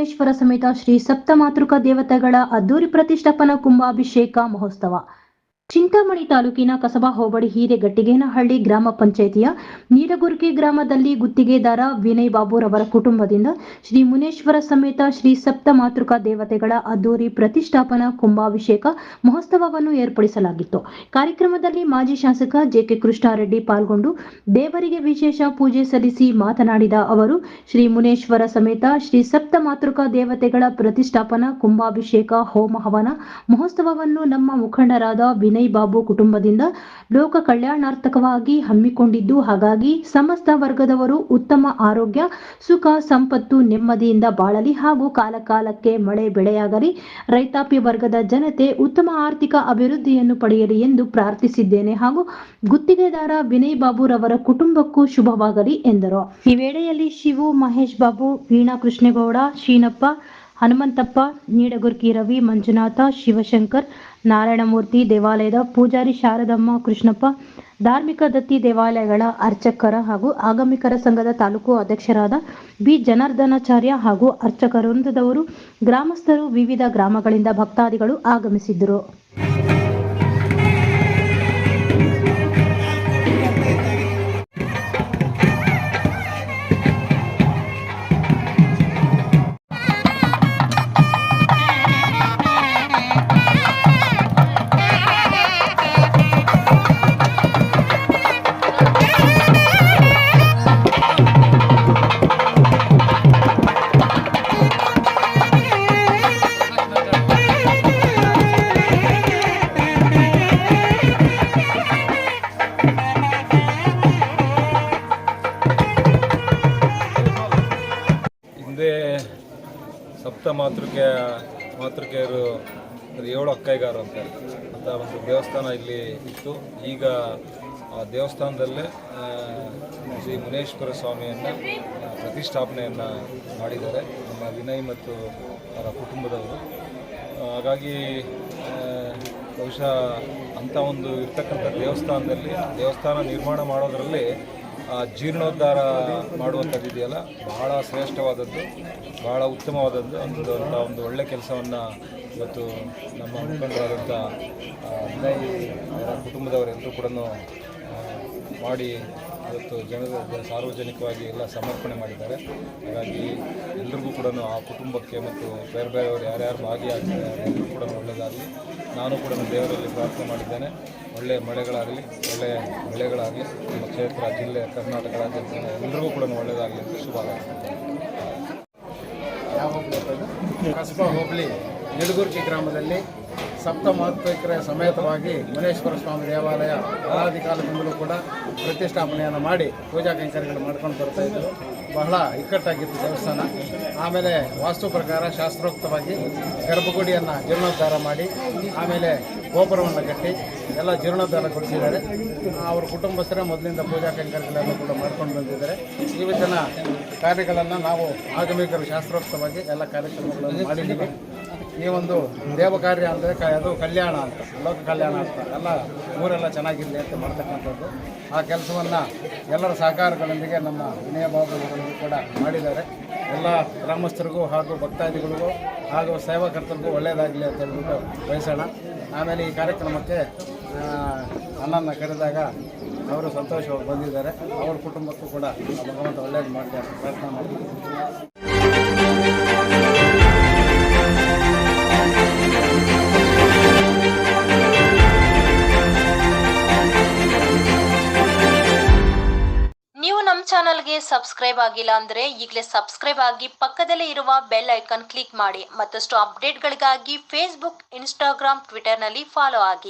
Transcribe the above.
ಮುನೇಶ್ವರ ಸಮೇತ ಶ್ರೀ ಸಪ್ತಮಾತೃಕಾ ದೇವತೆಗಳ ಅದ್ದೂರಿ ಪ್ರತಿಷ್ಠಾಪನಾ ಕುಂಭಾಭಿಷೇಕ ಮಹೋತ್ಸವ ಚಿಂತಾಮಣಿ ತಾಲೂಕಿನ ಕಸಬಾ ಹೋಬಳಿ ಹಿರೇಗಟ್ಟಿಗೇನಹಳ್ಳಿ ಗ್ರಾಮ ಪಂಚಾಯಿತಿಯ ನೀರಗುರ್ಕಿ ಗ್ರಾಮದಲ್ಲಿ ಗುತ್ತಿಗೆದಾರ ವಿನಯ್ ಬಾಬುರವರ ಕುಟುಂಬದಿಂದ ಶ್ರೀ ಮುನೇಶ್ವರ ಸಮೇತ ಶ್ರೀ ಸಪ್ತಮಾತೃಕಾ ದೇವತೆಗಳ ಅದ್ದೂರಿ ಪ್ರತಿಷ್ಠಾಪನಾ ಕುಂಭಾಭಿಷೇಕ ಮಹೋತ್ಸವವನ್ನು ಏರ್ಪಡಿಸಲಾಗಿತ್ತು. ಕಾರ್ಯಕ್ರಮದಲ್ಲಿ ಮಾಜಿ ಶಾಸಕ ಜೆಕೆ ಕೃಷ್ಣಾರೆಡ್ಡಿ ಪಾಲ್ಗೊಂಡು ದೇವರಿಗೆ ವಿಶೇಷ ಪೂಜೆ ಸಲ್ಲಿಸಿ ಮಾತನಾಡಿದ ಅವರು, ಶ್ರೀ ಮುನೇಶ್ವರ ಸಮೇತ ಶ್ರೀ ಸಪ್ತಮಾತೃಕಾ ದೇವತೆಗಳ ಪ್ರತಿಷ್ಠಾಪನಾ ಕುಂಭಾಭಿಷೇಕ ಹೋಮ ಹವನ ಮಹೋತ್ಸವವನ್ನು ನಮ್ಮ ಮುಖಂಡರಾದ ವಿನಯ್ ಬಾಬು ಕುಟುಂಬದಿಂದ ಲೋಕ ಕಲ್ಯಾಣಾರ್ಥಕವಾಗಿ ಹಮ್ಮಿಕೊಂಡಿದ್ದು, ಹಾಗಾಗಿ ಸಮಸ್ತ ವರ್ಗದವರು ಉತ್ತಮ ಆರೋಗ್ಯ, ಸುಖ, ಸಂಪತ್ತು, ನೆಮ್ಮದಿಯಿಂದ ಬಾಳಲಿ ಹಾಗೂ ಕಾಲಕಾಲಕ್ಕೆ ಮಳೆ ಬೆಳೆಯಾಗಲಿ, ರೈತಾಪಿ ವರ್ಗದ ಜನತೆ ಉತ್ತಮ ಆರ್ಥಿಕ ಅಭಿವೃದ್ಧಿಯನ್ನು ಪಡೆಯಲಿ ಎಂದು ಪ್ರಾರ್ಥಿಸಿದ್ದೇನೆ ಹಾಗೂ ಗುತ್ತಿಗೆದಾರ ವಿನಯ್ ಬಾಬುರವರ ಕುಟುಂಬಕ್ಕೂ ಶುಭವಾಗಲಿ ಎಂದರು. ಈ ವೇಳೆಯಲ್ಲಿ ಶಿವು, ಮಹೇಶ್ ಬಾಬು, ವೀಣಾ ಕೃಷ್ಣೇಗೌಡ, ಶೀನಪ್ಪ, ಹನುಮಂತಪ್ಪ, ನೀಡಗುರ್ಕಿ ರವಿ, ಮಂಜುನಾಥ, ಶಿವಶಂಕರ್, ನಾರಾಯಣಮೂರ್ತಿ, ದೇವಾಲಯದ ಪೂಜಾರಿ ಶಾರದಮ್ಮ, ಕೃಷ್ಣಪ್ಪ, ಧಾರ್ಮಿಕ ದತ್ತಿ ದೇವಾಲಯಗಳ ಅರ್ಚಕರ ಹಾಗೂ ಆಗಮಿಕರ ಸಂಘದ ತಾಲೂಕು ಅಧ್ಯಕ್ಷರಾದ ಬಿ ಜನಾರ್ದನಾಚಾರ್ಯ ಹಾಗೂ ಅರ್ಚಕ ವೃಂದದವರು, ಗ್ರಾಮಸ್ಥರು, ವಿವಿಧ ಗ್ರಾಮಗಳಿಂದ ಭಕ್ತಾದಿಗಳು ಆಗಮಿಸಿದ್ದರು. ಸಪ್ತ ಮಾತೃಕೆಯರು 7 ಅಕ್ಕೈಗಾರು ಅಂತ ಒಂದು ದೇವಸ್ಥಾನ ಇಲ್ಲಿ ಇತ್ತು. ಈಗ ಆ ದೇವಸ್ಥಾನದಲ್ಲೇ ಶ್ರೀ ಮುನೇಶ್ವರ ಸ್ವಾಮಿಯನ್ನು ಪ್ರತಿಷ್ಠಾಪನೆಯನ್ನು ಮಾಡಿದ್ದಾರೆ ನಮ್ಮ ವಿನಯ್ ಮತ್ತು ಅವರ ಕುಟುಂಬದವರು. ಹಾಗಾಗಿ ಬಹುಶಃ ಅಂಥ ಒಂದು ಇರ್ತಕ್ಕಂಥ ದೇವಸ್ಥಾನ ನಿರ್ಮಾಣ ಮಾಡೋದರಲ್ಲಿ ಜೀರ್ಣೋದ್ಧಾರ ಮಾಡುವಂಥದ್ದು ಇದೆಯಲ್ಲ, ಬಹಳ ಶ್ರೇಷ್ಠವಾದದ್ದು, ಬಹಳ ಉತ್ತಮವಾದದ್ದು. ಒಂದು ಒಳ್ಳೆಯ ಕೆಲಸವನ್ನು ಇವತ್ತು ನಮ್ಮ ಮುಖಂಡರಾದಂಥ ವಿನಯ್ ಅವರ ಕುಟುಂಬದವರೆಲ್ಲರೂ ಕೂಡ ಮಾಡಿ ಇವತ್ತು ಸಾರ್ವಜನಿಕವಾಗಿ ಎಲ್ಲ ಸಮರ್ಪಣೆ ಮಾಡಿದ್ದಾರೆ. ಹಾಗಾಗಿ ಎಲ್ರಿಗೂ ಕೂಡ ಆ ಕುಟುಂಬಕ್ಕೆ ಮತ್ತು ಬೇರೆಯವರು ಯಾರ್ಯಾರು ಭಾಗಿಯಾಗಿದ್ದಾರೆ ಎಲ್ಲರೂ ಕೂಡ ಒಳ್ಳೆಯದಾಗಲಿ. ನಾನು ಕೂಡ ದೇವರಲ್ಲಿ ಪ್ರಾರ್ಥನೆ ಮಾಡಿದ್ದೇನೆ, ಒಳ್ಳೆಯ ಮಳೆಗಳಾಗಲಿ, ಒಳ್ಳೆಯ ಬೆಳೆಗಳಾಗಲಿ, ನಮ್ಮ ಕ್ಷೇತ್ರ, ಜಿಲ್ಲೆ, ಕರ್ನಾಟಕ ರಾಜ್ಯದ ಎಲ್ಲರಿಗೂ ಕೂಡ ಒಳ್ಳೆಯದಾಗಲಿ ಅಂತ ಶುಭ ಹಾರೈಸುತ್ತೇನೆ. ಕಸಬಾ ಹೋಬಳಿ ನೀಡಗುರ್ಕಿ ಗ್ರಾಮದಲ್ಲಿ ಸಪ್ತಮಾತೃಕರ ಸಮೇತವಾಗಿ ಮುನೇಶ್ವರ ಸ್ವಾಮಿ ದೇವಾಲಯ ಅನಾದಿ ಕಾಲದಿಂದಲೂ ಕೂಡ ಪ್ರತಿಷ್ಠಾಪನೆಯನ್ನು ಮಾಡಿ ಪೂಜಾ ಕೈಂಕರ್ಯಗಳು ಮಾಡ್ಕೊಂಡು ಬರ್ತಾ ಇದ್ದರು. ಬಹಳ ಇಕ್ಕಟ್ಟಾಗಿತ್ತು ದೇವಸ್ಥಾನ. ಆಮೇಲೆ ವಾಸ್ತು ಪ್ರಕಾರ ಶಾಸ್ತ್ರೋಕ್ತವಾಗಿ ಗರ್ಭಗುಡಿಯನ್ನು ಜೀರ್ಣೋದ್ಧಾರ ಮಾಡಿ ಆಮೇಲೆ ಗೋಪುರವನ್ನು ಕಟ್ಟಿ ಎಲ್ಲ ಜೀರ್ಣೋದ್ಧಾರಗೊಳಿಸಿದ್ದಾರೆ. ಅವ್ರ ಕುಟುಂಬಸ್ಥರೇ ಮೊದಲಿಂದ ಪೂಜಾ ಕೈಂಕರ್ಯಗಳನ್ನು ಕೂಡ ಮಾಡ್ಕೊಂಡು ಬಂದಿದ್ದಾರೆ. ಇವತ್ತಿನ ಕಾರ್ಯಗಳನ್ನು ನಾವು ಆಗಮಿಕರು ಶಾಸ್ತ್ರೋಕ್ತವಾಗಿ ಎಲ್ಲ ಕಾರ್ಯಕ್ರಮಗಳನ್ನು ಮಾಡಿದ್ದೀವಿ. ಈ ಒಂದು ದೇವ ಕಾರ್ಯ ಅಂದರೆ ಅದು ಕಲ್ಯಾಣ ಅಂತ, ಲೋಕ ಕಲ್ಯಾಣ ಅಂತ ಎಲ್ಲ ಊರೆಲ್ಲ ಚೆನ್ನಾಗಿರಲಿ ಅಂತ ಮಾಡ್ತಕ್ಕಂಥದ್ದು. ಆ ಕೆಲಸವನ್ನು ಎಲ್ಲರ ಸಹಕಾರಗಳೊಂದಿಗೆ ನಮ್ಮ ವಿನಯ ಬಾಬುಗಳು ಕೂಡ ಮಾಡಿದ್ದಾರೆ. ಎಲ್ಲ ಗ್ರಾಮಸ್ಥರಿಗೂ ಹಾಗೂ ಭಕ್ತಾದಿಗಳಿಗೂ ಹಾಗೂ ಸೇವಾಕರ್ತರಿಗೂ ಒಳ್ಳೆಯದಾಗಲಿ ಅಂತ ಹೇಳ್ಬಿಟ್ಟು ಬಯಸೋಣ. ಆಮೇಲೆ ಈ ಕಾರ್ಯಕ್ರಮಕ್ಕೆ ಅಣ್ಣನ ಕರೆದಾಗ ಅವರು ಸಂತೋಷವಾಗಿ ಬಂದಿದ್ದಾರೆ. ಅವ್ರ ಕುಟುಂಬಕ್ಕೂ ಕೂಡ ಭಗವಂತ ಒಳ್ಳೆಯದು ಮಾಡಿ ಪ್ರಾರ್ಥನೆ ಮಾಡ್ತಾರೆ. ನೀವು ನಮ್ಮ ಚಾನಲ್ಗೆ ಸಬ್ಸ್ಕ್ರೈಬ್ ಆಗಿಲ್ಲ ಅಂದ್ರೆ ಈಗಲೇ ಸಬ್ಸ್ಕ್ರೈಬ್ ಆಗಿ ಪಕ್ಕದಲ್ಲೇ ಇರುವ ಬೆಲ್ ಐಕಾನ್ ಕ್ಲಿಕ್ ಮಾಡಿ. ಮತ್ತಷ್ಟು ಅಪ್ಡೇಟ್ಗಳಿಗಾಗಿ ಫೇಸ್ಬುಕ್, ಇನ್ಸ್ಟಾಗ್ರಾಮ್, ಟ್ವಿಟರ್ನಲ್ಲಿ ಫಾಲೋ ಆಗಿ.